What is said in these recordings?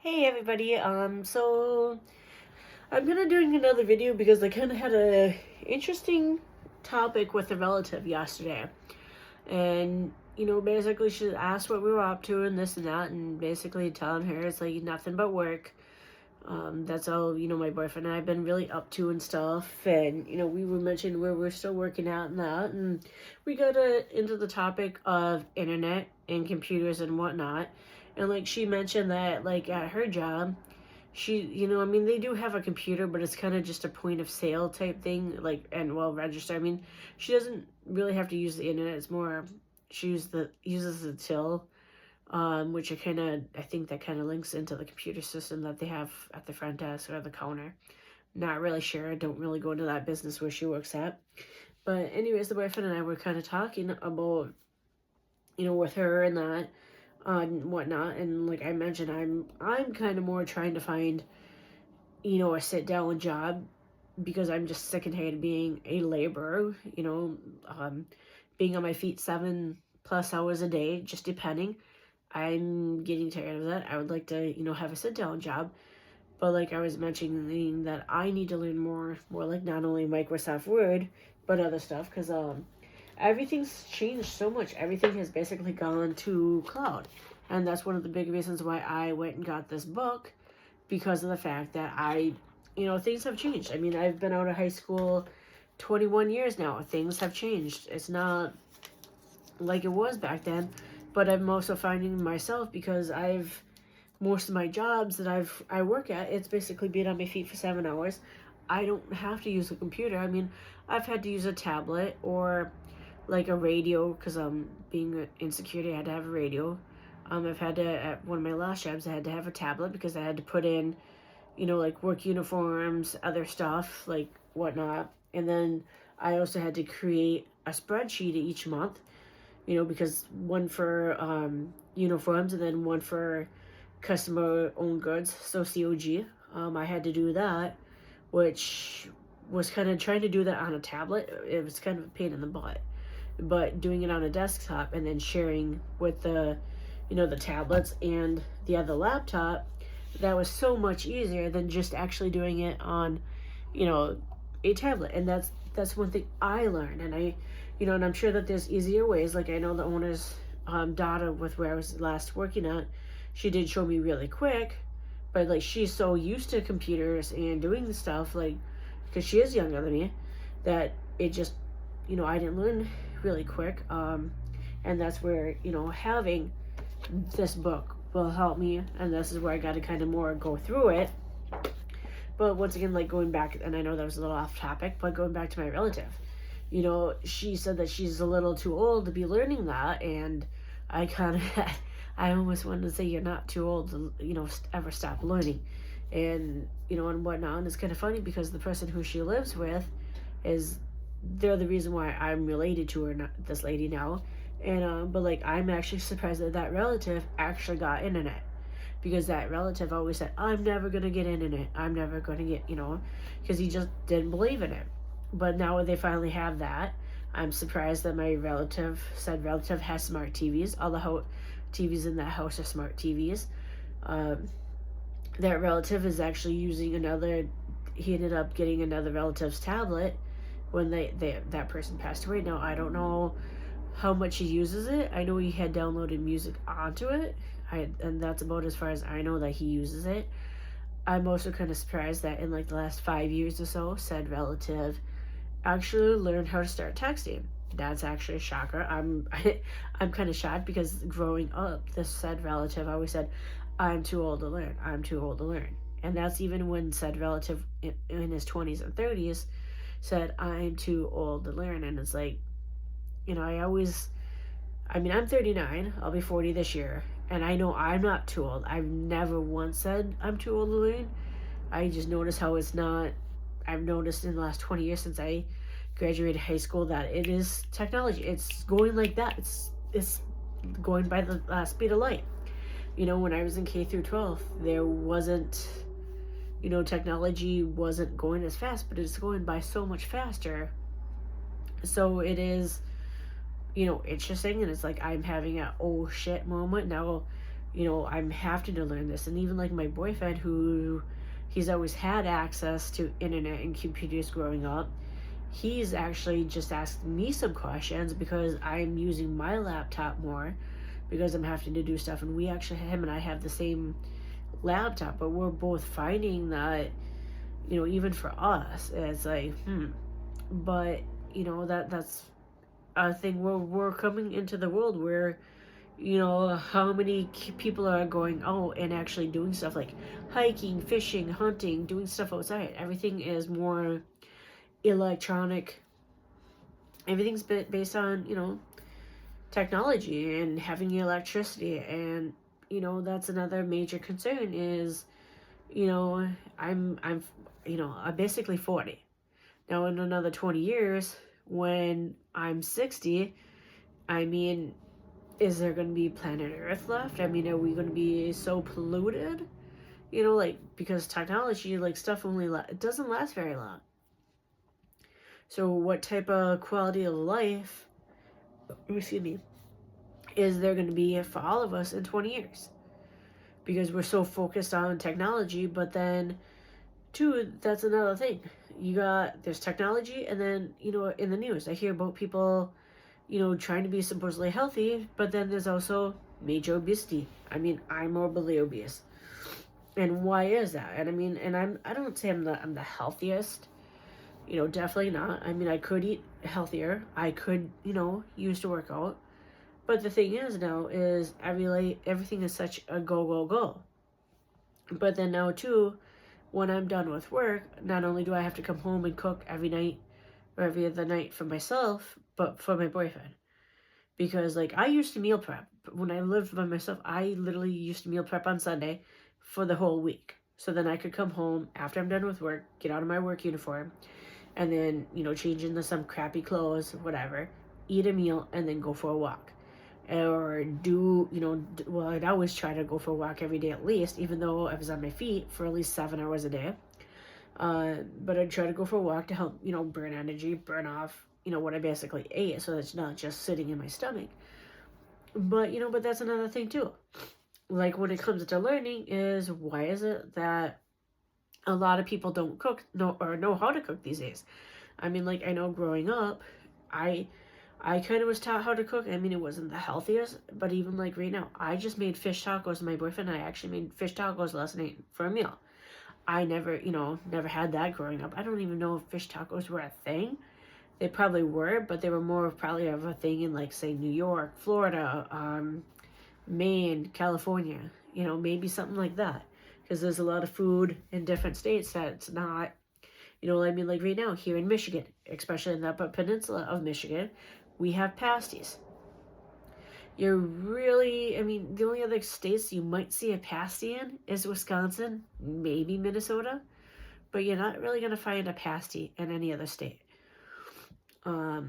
Hey everybody, so I'm gonna doing another video because I kind of had a interesting topic with a relative yesterday, and basically she asked what we were up to and this and that, and basically telling her it's like nothing but work. That's all my boyfriend and I've been really up to and stuff, and we were mentioning where we're still working out and that, and we got into the topic of internet and computers and whatnot, and like she mentioned that like at her job she they do have a computer, but it's kind of just a point of sale type thing, like, and well register. She doesn't really have to use the internet. It's more she uses the till, which I think that kind of links into the computer system that they have at the front desk or the counter. Not really sure. I don't really go into that business where she works at. But anyways, the boyfriend and I were kind of talking about, with her and that, and whatnot. And like I mentioned, I'm kind of more trying to find, a sit down job because I'm just sick and tired of being a laborer. Being on my feet 7+ hours a day, just depending. I'm getting tired of that. I would like to, have a sit down job. But like I was mentioning that I need to learn more like not only Microsoft Word, but other stuff because everything's changed so much. Everything has basically gone to cloud. And that's one of the big reasons why I went and got this book, because of the fact that things have changed. I've been out of high school 21 years now. Things have changed. It's not like it was back then, but I'm also finding myself, because most of my jobs that I work at, it's basically being on my feet for 7 hours. I don't have to use a computer. I've had to use a tablet or like a radio, because being in security I had to have a radio. I've had to, at one of my last jobs, I had to have a tablet because I had to put in like work uniforms, other stuff like whatnot. And then I also had to create a spreadsheet each month, because one for uniforms and then one for customer owned goods, so COG. I had to do that, which was kind of trying to do that on a tablet. It was kind of a pain in the butt, but doing it on a desktop and then sharing with the tablets and the other laptop, that was so much easier than just actually doing it on a tablet. And that's one thing I learned. And and I'm sure that there's easier ways. Like I know the owner's daughter, with where I was last working at, she did show me really quick, but like she's so used to computers and doing the stuff, like, because she is younger than me, that it just I didn't learn really quick. And that's where having this book will help me, and this is where I got to kind of more go through it. But once again, like going back, and I know that was a little off topic, but going back to my relative, she said that she's a little too old to be learning that, and I kind of I almost wanted to say you're not too old to ever stop learning, and and whatnot. And it's kind of funny because the person who she lives with they're the reason why I'm related to her, not this lady now. And but like I'm actually surprised that relative actually got internet, because that relative always said, I'm never gonna get internet, I'm never gonna get, because he just didn't believe in it. But now they finally have that. I'm surprised that my relative has smart TVs. All the TVs in that house are smart TVs. That relative is actually using he ended up getting another relative's tablet when that person passed away. Now I don't know how much he uses it. I know he had downloaded music onto it, and that's about as far as I know that he uses it. I'm also kind of surprised that in like the last 5 years or so, said relative actually learned how to start texting. That's actually a shocker. I'm kind of shocked, because growing up, this said relative always said, I'm too old to learn. I'm too old to learn. And that's even when said relative in his 20s and 30s said, I'm too old to learn. And it's like, I'm 39, I'll be 40 this year, and I know I'm not too old. I've never once said I'm too old to learn. I just notice how it's not. I've noticed in the last 20 years since I graduated high school that it is technology. It's going like that. It's going by the speed of light. When I was in K through 12, there wasn't, technology wasn't going as fast, but it's going by so much faster. So it is interesting, and it's like I'm having a oh shit moment now. I'm having to learn this. And even like my boyfriend, who he's always had access to internet and computers growing up, he's actually just asked me some questions because I'm using my laptop more because I'm having to do stuff. And him and I have the same laptop, but we're both finding that, even for us, it's like, but that's a thing where we're coming into the world where, how many people are going out and actually doing stuff like hiking, fishing, hunting, doing stuff outside. Everything is more electronic. Everything's based on, technology and having electricity. And, that's another major concern is, I'm basically 40. Now in another 20 years, when I'm 60, I mean, is there going to be planet Earth left? I mean, are we going to be so polluted? Because technology, stuff it doesn't last very long. So what type of quality of life, excuse me, is there going to be for all of us in 20 years? Because we're so focused on technology, but then, too, that's another thing. There's technology, and then, in the news, I hear about people, trying to be supposedly healthy, but then there's also major obesity. I mean, I'm morbidly obese. And why is that? And I mean, I don't say I'm the healthiest, definitely not. I mean, I could eat healthier. I could, use to work out. But the thing is now is everything is such a go. But then now too, when I'm done with work, not only do I have to come home and cook every night or every other night for myself, but for my boyfriend. Because I used to meal prep. When I lived by myself, I literally used to meal prep on Sunday for the whole week. So then I could come home after I'm done with work, get out of my work uniform, and then, change into some crappy clothes, whatever, eat a meal, and then go for a walk. Or I'd always try to go for a walk every day at least, even though I was on my feet for at least 7 hours a day. But I'd try to go for a walk to help, burn energy, burn off, what I basically ate, so it's not just sitting in my stomach. But, but that's another thing too. When it comes to learning is, why is it that a lot of people don't know how to cook these days? I mean, I know growing up, I kind of was taught how to cook. I mean, it wasn't the healthiest, but even right now, I just made fish tacos. My boyfriend and I actually made fish tacos last night for a meal. I never had that growing up. I don't even know if fish tacos were a thing. They probably were, but they were more probably of a thing in say New York, Florida, Maine, California, maybe something like that. Because there's a lot of food in different states that's not, right now here in Michigan, especially in the Upper Peninsula of Michigan, we have pasties. The only other states you might see a pasty in is Wisconsin, maybe Minnesota, but you're not really going to find a pasty in any other state. So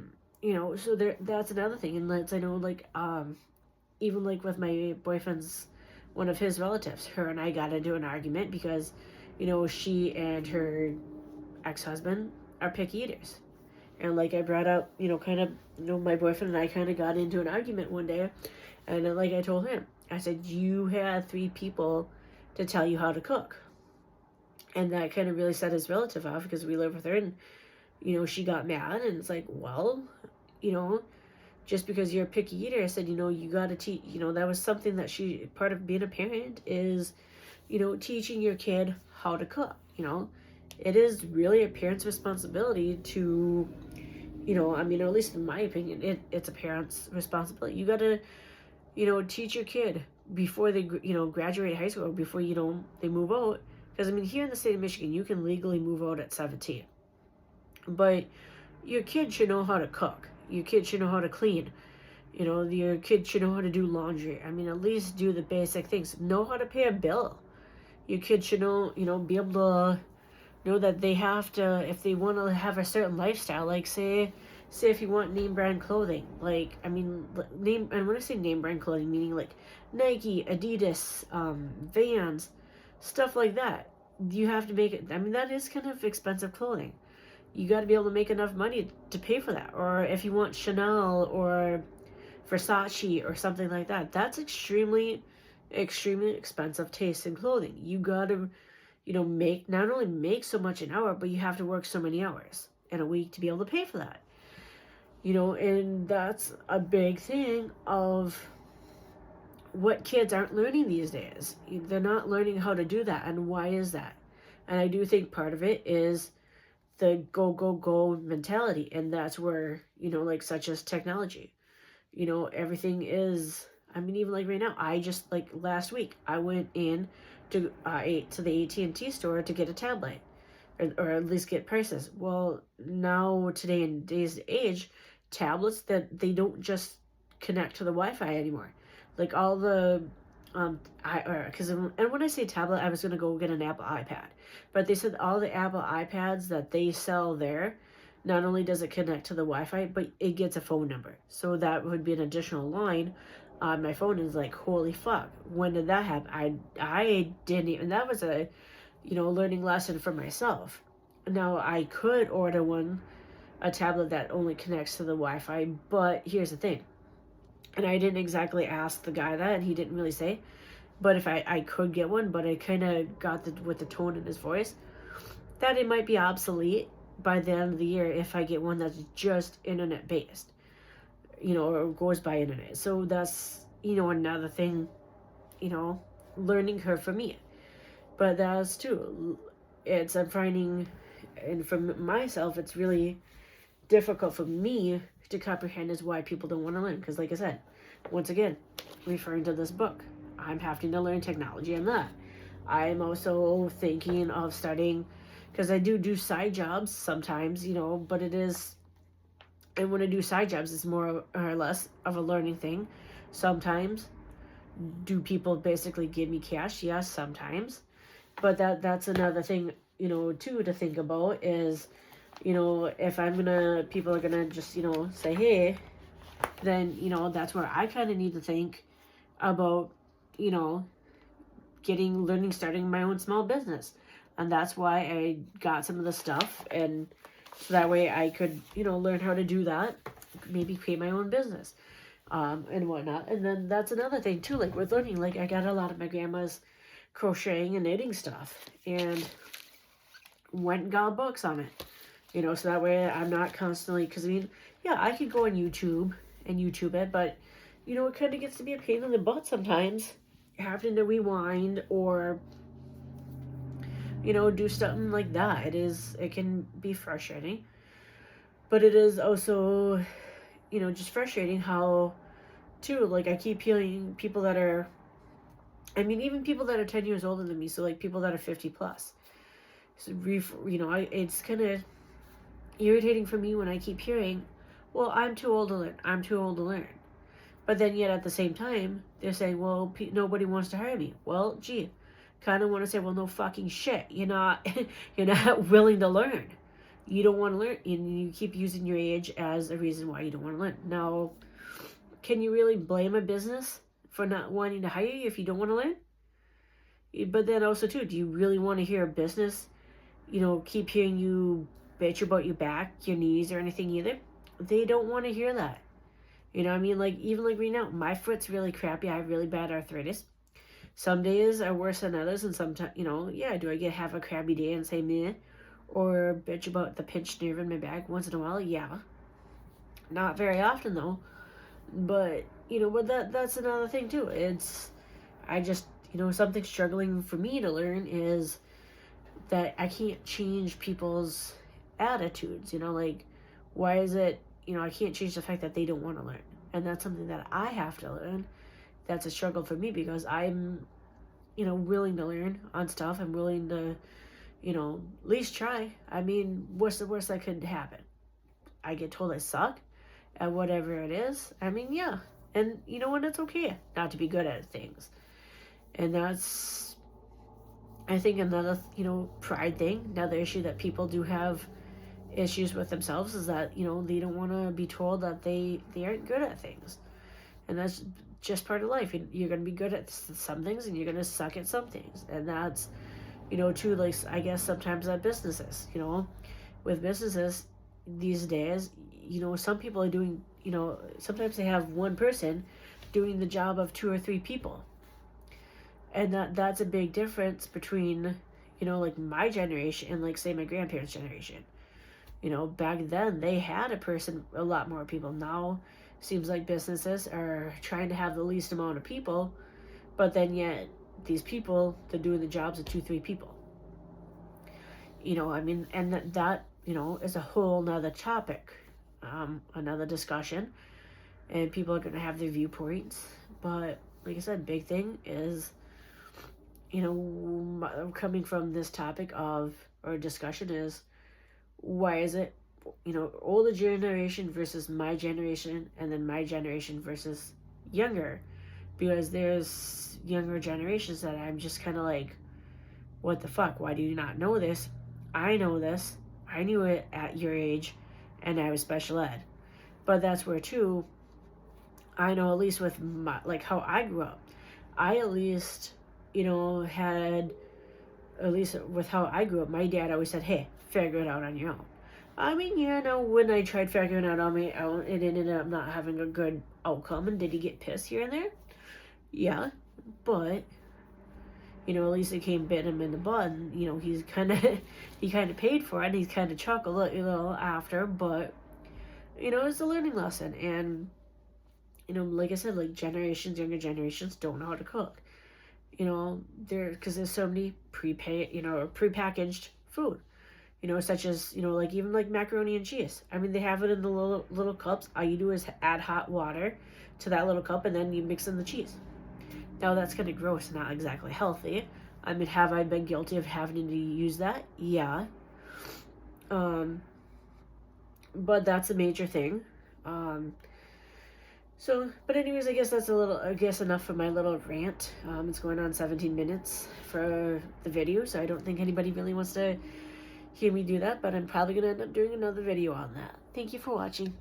that's another thing. And I know, even with my boyfriend's, one of his relatives, her and I got into an argument because, she and her ex-husband are picky eaters. And I brought up, my boyfriend and I kind of got into an argument one day. And I told him, I said, you had 3 people to tell you how to cook. And that kind of really set his relative off because we live with her. And, she got mad. And it's well, just because you're a picky eater, I said, you got to teach, that was something that part of being a parent is, teaching your kid how to cook. It is really a parent's responsibility to, at least in my opinion, it's a parent's responsibility. You got to, teach your kid before they, graduate high school, before, they move out. Because, here in the state of Michigan, you can legally move out at 17. But your kid should know how to cook. Your kid should know how to clean. Your kid should know how to do laundry. At least do the basic things. Know how to pay a bill. Your kid should know, be able to know that they have to, if they want to have a certain lifestyle, say if you want name brand clothing, and when I say name brand clothing, meaning Nike, Adidas, Vans, stuff like that. You have to make it, that is kind of expensive clothing. You got to be able to make enough money to pay for that. Or if you want Chanel or Versace or something like that, that's extremely, extremely expensive taste in clothing. You gotta, make, not only make so much an hour, but you have to work so many hours in a week to be able to pay for that. And that's a big thing of what kids aren't learning these days. They're not learning how to do that. And why is that? And I do think part of it is the go, go, go mentality. And that's where, like such as technology, everything is, even like right now, I just, like last week, I went in to the AT&T store to get a tablet, or at least get prices. Well, now today in today's age, tablets, that they don't just connect to the Wi-Fi anymore. Like all the and when I say tablet, I was gonna go get an Apple iPad, but they said all the Apple iPads that they sell there, not only does it connect to the Wi-Fi, but it gets a phone number. So that would be an additional line on my phone. Is like, holy fuck, when did that happen? I didn't even, that was a learning lesson for myself. Now I could order a tablet that only connects to the Wi-Fi, but here's the thing. And I didn't exactly ask the guy that, and he didn't really say, but if I could get one, but I kind of got with the tone in his voice, that it might be obsolete by the end of the year if I get one that's just internet based, or goes by internet. So that's, another thing, learning curve for me. But that's too, I'm finding, and for myself, it's really difficult for me to comprehend is why people don't want to learn. Because like I said, once again, referring to this book, I'm having to learn technology and that. I'm also thinking of starting, because I do side jobs sometimes, but it is, and when I do side jobs, it's more or less of a learning thing. Sometimes, do people basically give me cash? Yes, sometimes. But that's another thing, too, to think about is, if people are gonna just, say, hey, then, that's where I kind of need to think about, starting my own small business. And that's why I got some of the stuff, and so that way I could, learn how to do that, maybe create my own business, and whatnot. And then that's another thing too, like with learning, like I got a lot of my grandma's crocheting and knitting stuff, and went and got books on it. So that way I'm not constantly, because I could go on YouTube and YouTube it, but, it kind of gets to be a pain in the butt sometimes, having to rewind or, do something like that. It can be frustrating, but it is also, just frustrating how, too, like I keep hearing people that are, even people that are 10 years older than me, so like people that are 50 plus. So, it's kind of irritating for me when I keep hearing, well, I'm too old to learn. But then yet at the same time, they're saying, well, nobody wants to hire me. Well, gee, kind of want to say, well, no fucking shit. You're not willing to learn. You don't want to learn, and you keep using your age as a reason why you don't want to learn. Now, can you really blame a business for not wanting to hire you if you don't want to learn? But then also too, do you really want to hear a business, keep hearing you bitch about your back, your knees, or anything either? They don't want to hear that. Like even like right now, my foot's really crappy. I have really bad arthritis. Some days are worse than others, and sometimes, do I have a crappy day and say meh, or bitch about the pinched nerve in my back once in a while? Yeah. Not very often though. But that's another thing too. I just, something struggling for me to learn is that I can't change people's attitudes, like, why is it, I can't change the fact that they don't want to learn. And that's something that I have to learn. That's a struggle for me, because I'm, willing to learn on stuff. I'm willing to, at least try. What's the worst that could happen? I get told I suck at whatever it is. Yeah. And what? It's okay not to be good at things. And that's, I think, another, pride thing. Another issue that people do have issues with themselves is that, they don't want to be told that they aren't good at things. And that's just part of life. You're going to be good at some things, and you're going to suck at some things. And that's, too, like, I guess sometimes at businesses, with businesses these days, some people are doing, sometimes they have one person doing the job of 2 or 3 people. And that's a big difference between, you know, like my generation and like say my grandparents' generation. You know, back then they had a lot more people. Now seems like businesses are trying to have the least amount of people, but then yet these people, they're doing the jobs of 2, 3 people. You know, I mean, and that you know, is a whole nother topic, another discussion, and people are going to have their viewpoints. But like I said, big thing is, you know, coming from this topic of, or discussion is, why is it, you know, older generation versus my generation, and then my generation versus younger? Because there's younger generations that I'm just kind of like, what the fuck? Why do you not know this? I know this. I knew it at your age, and I was special ed. But that's where, too, I know at least with my, like how I grew up, I at least, you know, had, at least with how I grew up, my dad always said, hey, figure it out on your own. I mean, you know, when I tried figuring it out on my own, it ended up not having a good outcome. And did he get pissed here and there? Yeah, but you know, at least it came bit him in the butt. And, you know, he kind of paid for it. And he's kind of chuckled a little after, but you know, it's a learning lesson. And you know, like I said, like younger generations don't know how to cook. You know, because there's so many prepackaged food. You know, such as, you know, like even like macaroni and cheese. I mean, they have it in the little cups. All you do is add hot water to that little cup, and then you mix in the cheese. Now that's kind of gross, not exactly healthy. I mean, have I been guilty of having to use that? Yeah. But that's a major thing. But anyways, I guess enough for my little rant. It's going on 17 minutes for the video, so I don't think anybody really wants to hear me do that, but I'm probably going to end up doing another video on that. Thank you for watching.